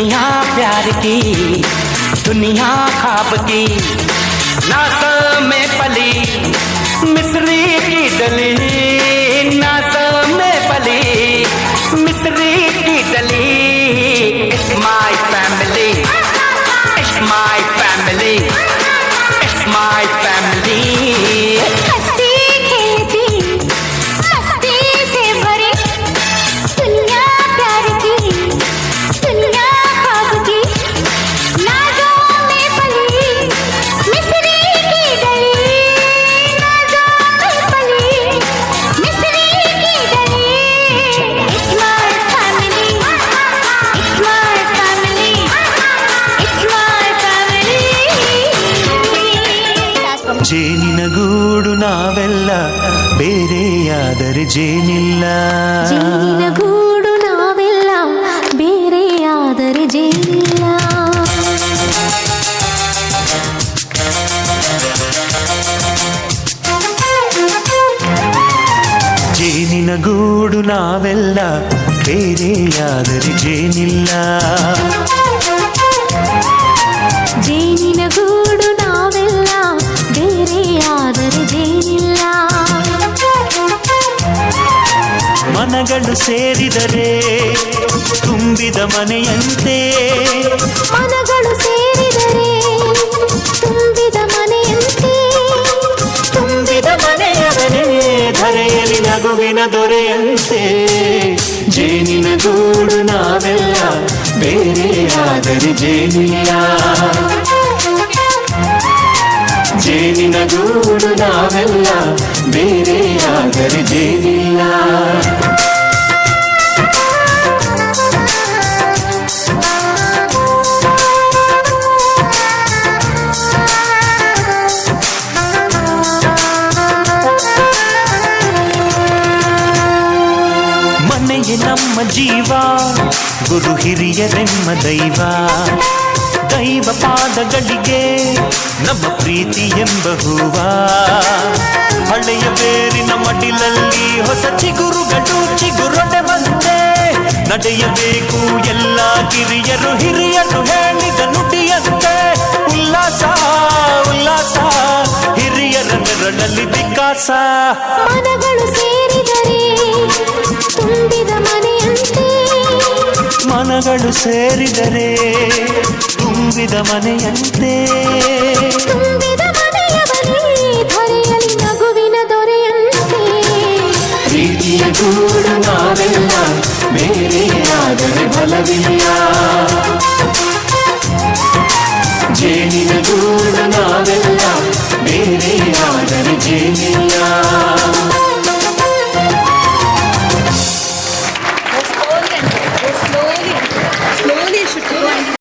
दुनिया प्यार की, दुनिया ख्वाब की, नाज़ में पली मिस्री की डली, नाज़ में पली मिस्री की डली। It's my family, it's my family, it's my family। हंसी खेलती मस्ती से भरी दुनिया प्यार की, दुनिया ख्वाब की, नाज़ों में पली मिस्री की डली, नाज़ों में पली मिस्री की डली। It's my family, it's my family, it's my family। ಜೇನಿನ ಗೂಡು ನಾವೆಲ್ಲ ಬೇರೆಯಾದರೆ ಜೇನಿಲ್ಲ, ಜೇನಿನ ಗೂಡು ನಾವೆಲ್ಲ ಬೇರೆಯಾದರೆ ಜೇನಿಲ್ಲ। ಜೇನಿನ ಗೂಡು ನಾವೆಲ್ಲ ಬೇರೆಯಾದರೆ ಜೇನಿಲ್ಲ, ಜೇನಿನ ಗೂಡು ನಾವೆಲ್ಲ ಬೇರೆಯಾದರೆ ಜೇನಿಲ್ಲ। ಮನಗಳು ಸೇರಿದರೆ ತುಂಬಿದ ಮನೆಯಂತೆ, ಮನಗಳು ಸೇರಿದರೆ ತುಂಬಿದ ಮನೆಯಂತೆ, ತುಂಬಿದ ಮನೆಯವನೇ ಧರೆಯಲ್ಲಿ ನಗುವಿನ ದೊರೆಯಂತೆ। ಜೇನಿನ ಗೂಡು ನಾವೆಲ್ಲ ಬೇರೆಯಾದರೆ ಜೇನಿಲ್ಲ, ಜೇನಿನ ಗೂಡು ನಾವೆಲ್ಲ ಬೇರೆಯಾದರೆ ಜೇನಿಲ್ಲ। ಮನೆಯೇ ನಮ್ಮ ಜೀವ, ಗುರು ಹಿರಿಯರೆಮ್ಮ ದೈವ, ದೈವ ಪಾದಗಳಿಗೆ ನಮ್ಮ ಪ್ರೀತಿ ಎಂಬ ಹೂವ, ಹಳೆಯ ಬೇರಿನ ಮಡಿಲಲ್ಲಿ ಹೊಸ ಚಿಗುರುಗಳು ಚಿಗುರೊಡೆ ಬಂದೆ, ನಡೆಯಬೇಕು ಎಲ್ಲ ಕಿರಿಯರು ಹಿರಿಯರು ಹೇಳಿದ ನುಡಿಯಂತೆ, ಉಲ್ಲಾಸ ಉಲ್ಲಾಸ ಹಿರಿಯರ ನೆರಳಲ್ಲಿ ವಿಕಾಸ। ಮನಗಳು ಸೇರಿದರೆ ತುಂಬಿದ ಮನೆಯಂತೆ, ಮನಗಳು ಸೇರಿದರೆ ತುಂಬಿದ ಮನೆಯಂತೆ, ತುಂಬಿದ ಮನೆಯವನೇ ಧರೆಯಲ್ಲಿ ನಗುವಿನ ದೊರೆಯಂತೆ। ಪ್ರೀತಿಯ ಗೂಡು ನಾವೆಲ್ಲ ಬೇರೆಯಾದರೆ ಬಲವಿಲ್ಲ, ಜೇನಿನ ಗೂಡು ನಾವೆಲ್ಲ ಬೇರೆಯಾದರೆ ಜೇನಿಲ್ಲ।